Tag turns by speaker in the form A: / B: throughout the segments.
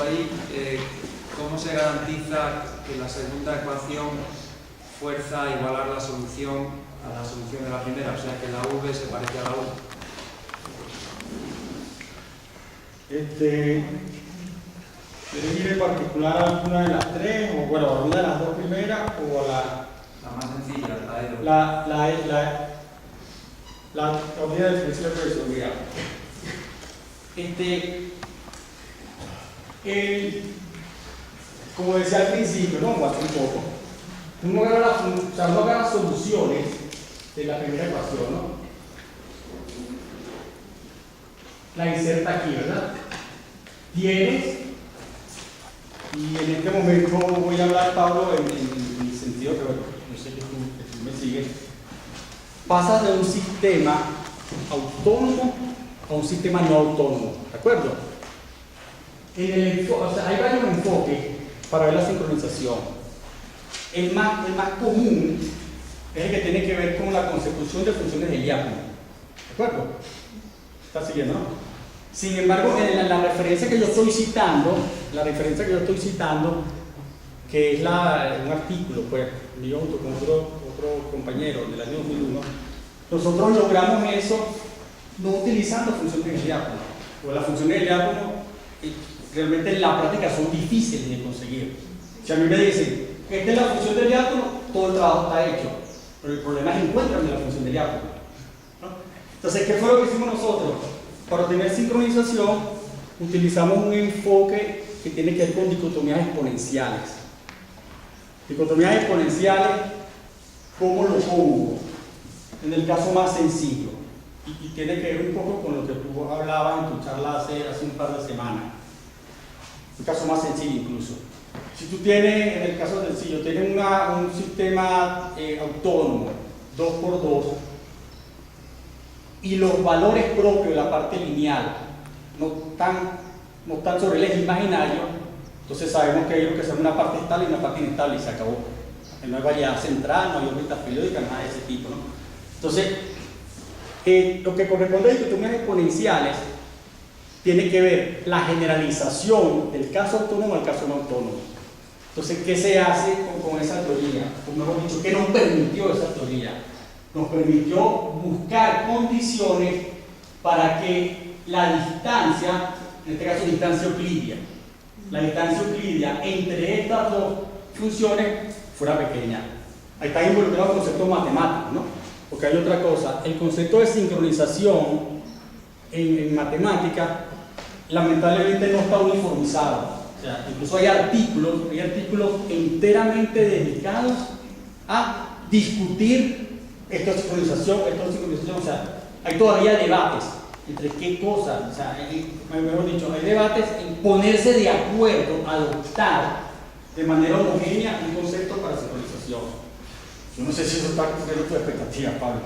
A: ahí, ¿cómo se garantiza que la segunda ecuación fuerza a igualar la solución a la solución de la primera? O sea, que la v se parece a la u.
B: ¿Quieres ir en particular a alguna de las tres? O bueno, a alguna de las dos primeras o a
A: la más sencilla, la E2.
B: La unidad diferencial profesor. Como decía al principio, ¿no? Hace un poco. Uno agarra soluciones de la primera ecuación, ¿no? La inserta aquí, ¿verdad? Tienes, y en este momento voy a hablar, Pablo, en el sentido que, bueno, no sé que tú me sigues. Pasas de un sistema autónomo a un sistema no autónomo, ¿de acuerdo? O sea, hay varios enfoques para ver la sincronización. El más común es el que tiene que ver con la consecución de funciones de Lyapunov, ¿de acuerdo? ¿Está siguiendo, no? Sin embargo, en la referencia que yo estoy citando, que es un artículo, pues, yo junto con otro compañero del año 2001, nosotros logramos eso no utilizando funciones de Lyapunov. O las funciones de Lyapunov realmente en la práctica son difíciles de conseguir. Si a mí me dicen, esta es la función de Lyapunov, todo el trabajo está hecho. Pero el problema es encuéntrame la función de Lyapunov, ¿no? Entonces, ¿qué fue lo que hicimos nosotros? Para obtener sincronización, utilizamos un enfoque que tiene que ver con dicotomías exponenciales. Dicotomías exponenciales, ¿cómo lo pongo? En el caso más sencillo. Y tiene que ver un poco con lo que tú hablabas en tu charla hace un par de semanas. Un caso más sencillo incluso. Si tú tienes, en el caso sencillo, tienes un sistema autónomo, 2×2, y los valores propios de la parte lineal no están sobre el eje imaginario, entonces sabemos que hay lo que sea una parte estable y una parte inestable y se acabó. No hay variedad central, no hay órbitas periódicas, nada de ese tipo, ¿no? Entonces, lo que corresponde a dicotomías exponenciales tiene que ver la generalización del caso autónomo al caso no autónomo. Entonces, ¿qué se hace con esa teoría? O mejor dicho, ¿qué nos permitió esa teoría? Nos permitió buscar condiciones para que la distancia, en este caso distancia euclidia, la distancia euclidia entre estas dos funciones fuera pequeña. Ahí está involucrado el concepto matemático, ¿no? Porque hay otra cosa, el concepto de sincronización en matemática lamentablemente no está uniformizado. O sea, incluso hay artículos enteramente dedicados a discutir esto es sincronización, o sea, hay todavía debates entre qué cosas, o sea, mejor dicho, hay debates en ponerse de acuerdo, adoptar de manera homogénea un concepto para sincronización. Yo no sé si eso está cumpliendo tu expectativa, Pablo.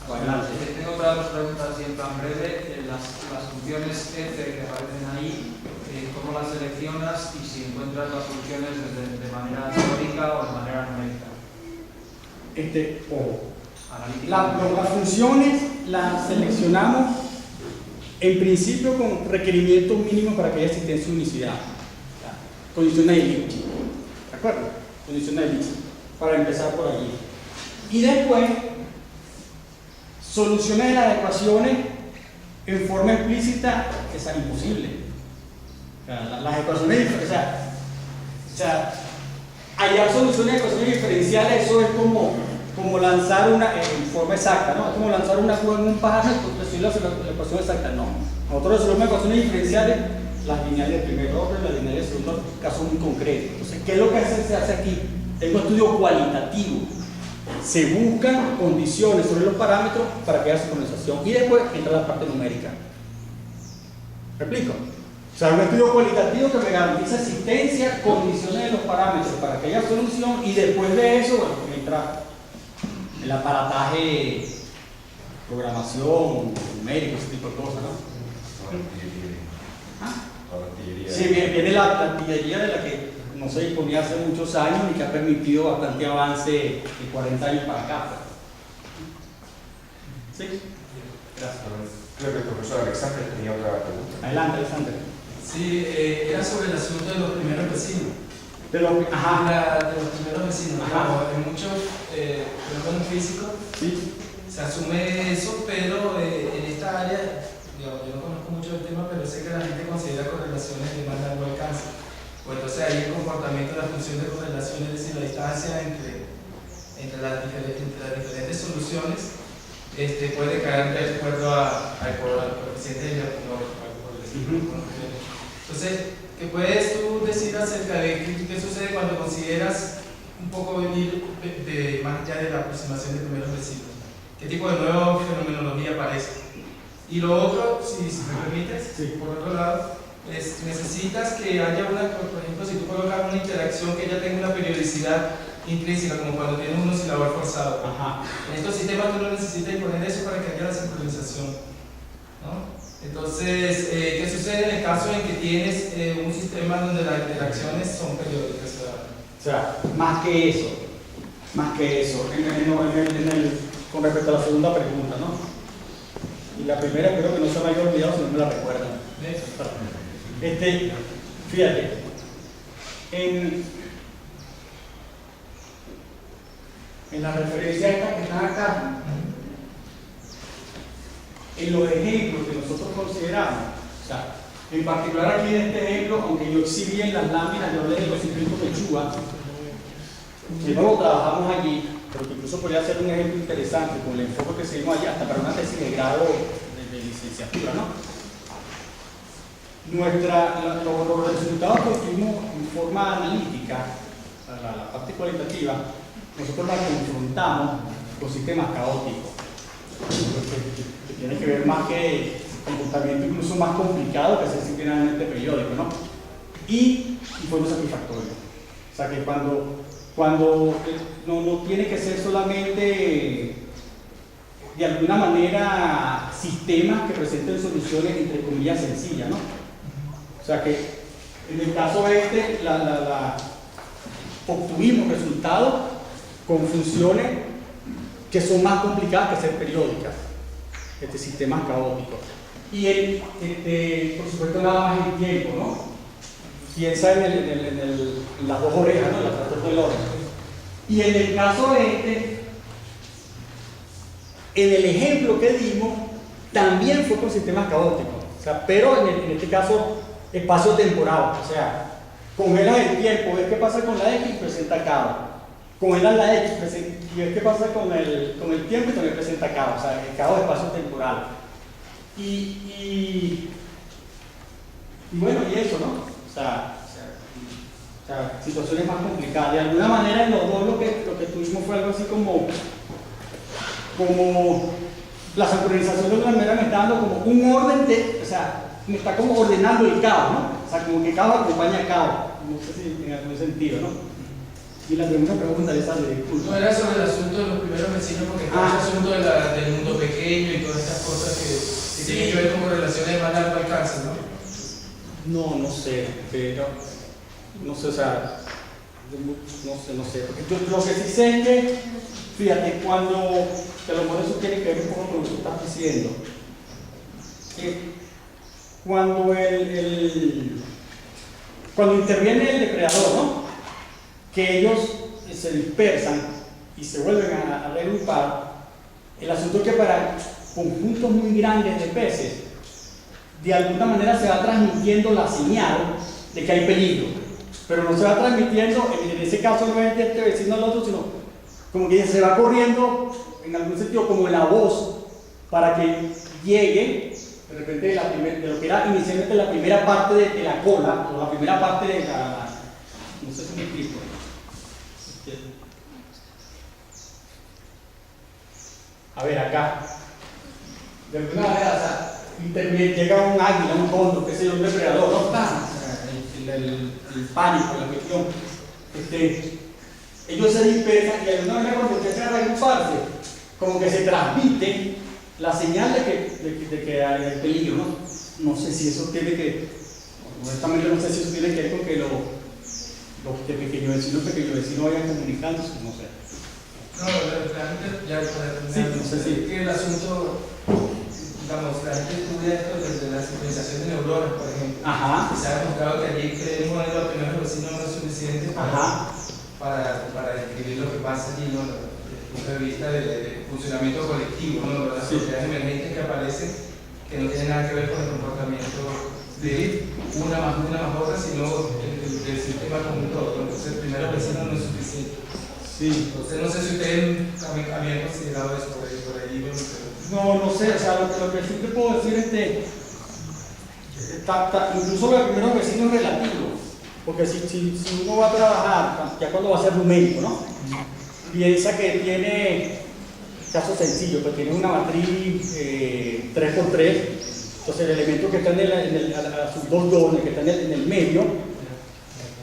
A: Adelante. Tengo otra pregunta así en plan breve. Las funciones f que aparecen ahí, ¿cómo las seleccionas y si encuentras las soluciones de manera teórica o de manera numérica?
B: Las funciones las seleccionamos en principio con requerimientos mínimos para que haya existencia de unicidad. Condición de elipse. ¿De acuerdo? Condición de elipse. Para empezar por allí. Y después, soluciones de las ecuaciones en forma explícita que es imposible. Las ecuaciones, o sea, hallar soluciones de ecuaciones diferenciales, eso es como lanzar una en forma exacta, ¿no? Es como lanzar una cuba en un pájaro y decirle la ecuación exacta, no. Nosotros resolvemos ecuaciones diferenciales, las lineales de primer orden, las lineales de segundo orden, casos muy concretos. Entonces, ¿qué es lo que se hace aquí? Es un estudio cualitativo. Se buscan condiciones sobre los parámetros para que haya sincronización y después entra la parte numérica. ¿Me explico? O sea, un estudio cualitativo que me garantiza existencia, condiciones de los parámetros para que haya solución y después de eso, bueno, entra el aparataje, programación, numérico, ese tipo de cosas, ¿no? Sí, viene la artillería de la que no se disponía hace muchos años y que ha permitido bastante avance de 40 años para acá. ¿Sí? Gracias.
C: Creo que el profesor Alexander tenía otra pregunta.
B: Adelante, Alexander.
C: Sí, era sobre el asunto de los primeros vecinos.
B: De los, ajá.
C: De los primeros vecinos.
B: Ajá.
C: En muchos fenómenos físicos
B: Sí.
C: se asume eso, pero en esta área, yo no conozco mucho el tema, pero sé que la gente considera correlaciones de más largo alcance. Pues entonces ahí el comportamiento de la función de correlación, es decir, la distancia entre las diferentes soluciones, puede caer de acuerdo al coeficiente de Entonces, ¿qué puedes tú decir acerca de qué sucede cuando consideras un poco ir más allá de la aproximación de primeros vecinos? ¿Qué tipo de nueva fenomenología aparece? Y lo otro, si me permites,
B: Sí.
C: por otro lado, necesitas que haya por ejemplo, si tú colocas una interacción que ya tenga una periodicidad intrínseca, como cuando tienes un oscilador forzado.
B: Ajá.
C: En estos sistemas tú no necesitas imponer eso para que haya la sincronización, ¿no? Entonces, ¿qué sucede en el caso en que tienes un sistema donde las interacciones son periódicas?
B: O sea, más que eso, con respecto a la segunda pregunta, ¿no? Y la primera espero que no se me haya olvidado si no me la recuerdan. Fíjate, en la referencia esta que están acá, en los ejemplos que nosotros consideramos, o sea, en particular aquí en este ejemplo, aunque yo exhibí en las láminas, yo hablé de los circuitos de Chuba, que luego trabajamos allí, pero que incluso podría ser un ejemplo interesante con el enfoque que seguimos allí, hasta para una tesis de grado de licenciatura, ¿no? Los resultados que obtuvimos en forma analítica, la parte cualitativa, nosotros la confrontamos con sistemas caóticos, que tiene que ver más que comportamiento incluso más complicado que ser simplemente periódico, ¿no? Y fue muy satisfactorio. O sea que cuando no tiene que ser solamente de alguna manera sistemas que presenten soluciones entre comillas sencillas, ¿no? O sea que en el caso obtuvimos resultados con funciones que son más complicadas que ser periódicas, sistemas caóticos. Y por supuesto nada más el tiempo, ¿no? Piensa en las dos orejas, ¿no? Las dos del orden. Y en el caso en el ejemplo que dimos, también fue con sistemas caóticos. O sea, pero en este caso, espacio temporal. O sea, congelas el tiempo, ves qué pasa con la X y presenta caos. Congelas la X y ves qué pasa con el tiempo y también presenta caos. O sea, el caos de espacio temporal. Y bueno, y eso, ¿no? O sea, situaciones más complicadas. De alguna manera en los dos lo que tuvimos fue algo así como la sincronización de alguna manera me está dando como un orden o sea, me está como ordenando el caos, ¿no? O sea, como que caos acompaña a caos. No sé si en algún sentido, ¿no? Y la segunda pregunta de esa de disculpa.
C: No era sobre el asunto de los primeros vecinos, porque está el asunto del mundo pequeño y todas estas cosas que tienen que ver con relaciones de más largo alcance, ¿no?
B: No sé, pero no sé, o sea, no sé, porque yo lo que sí sé es que, fíjate, que a lo mejor eso tiene que ver un poco con lo que tú estás diciendo, cuando interviene el depredador, ¿no? Que ellos se dispersan y se vuelven a reagrupar, el asunto es que para conjuntos muy grandes de peces, de alguna manera se va transmitiendo la señal de que hay peligro, pero no se va transmitiendo, en ese caso no es de este vecino al otro, sino como que se va corriendo en algún sentido como la voz para que llegue de repente de lo que era inicialmente la primera parte de la cola, o la primera parte de no sé si me explico. A ver, acá, de alguna manera, o sea, llega un águila, un cóndor, qué sé yo, un depredador, no está, el pánico, la cuestión. Ellos se dispersan y de alguna manera cuando empiezan a reagruparse, como que se transmite la señal de que hay peligro, ¿no? No sé si eso tiene que, honestamente no sé si eso tiene que ver con que los pequeños vecinos vayan comunicándose, no sé.
C: No, realmente ya para terminar,
B: sí, no sé si
C: que el asunto digamos, la gente estudia esto desde la sincronización de neuronas, por ejemplo.
B: Ajá.
C: Y se ha demostrado que allí creer un modelo de opinión de los vecinos no es suficiente para describir lo que pasa allí, ¿no? Desde el punto de vista de funcionamiento colectivo, ¿no? Las sociedades emergentes que aparecen que no tienen nada que ver con el comportamiento de una más otra, sino del sistema como un todo. Entonces, el primero vecino no es suficiente.
B: Sí.
C: Entonces, no sé si ustedes habían considerado eso por ahí, bueno, pero...
B: No sé, o sea, lo que sí te puedo decir incluso lo de primeros vecinos es relativo, porque si uno va a trabajar, ya cuando va a ser numérico, ¿no? Piensa que tiene, caso sencillo, pues tiene una matriz 3x3, entonces el elemento que está a sus dos dobles, que está en el medio,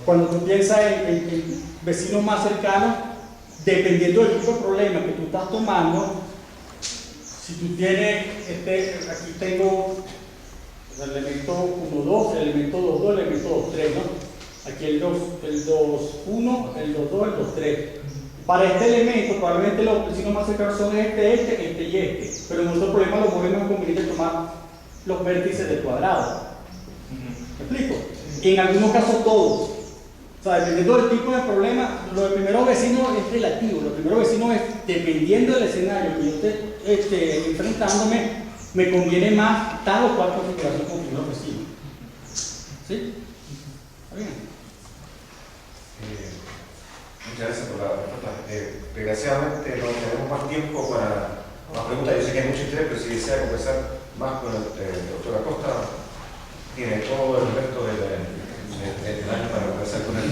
B: cuando tú piensas en vecinos más cercanos, dependiendo del tipo de problema que tú estás tomando, si tú tienes, aquí tengo el elemento 1, 2, el elemento 2, 2, el elemento 2, 3, ¿no? Aquí el 2, 1, el 2, 2, el 2, 3. Para este elemento, probablemente los vecinos más cercanos son este y este. Pero nuestro problema lo podemos convenir de tomar los vértices del cuadrado. ¿Me explico? En algunos casos todos. O sea, dependiendo del tipo de problema, lo del primero vecino es relativo. Lo primero vecino es, dependiendo del escenario que yo esté enfrentándome, me conviene más tal o cual configuración con primero vecino. ¿Sí? ¿Está bien?
D: Muchas gracias por la respuesta. Desgraciadamente no tenemos más tiempo para más preguntas. Yo sé que hay mucho interés, pero si desea conversar más con el doctor Acosta, tiene todo el resto del año para conversar con él.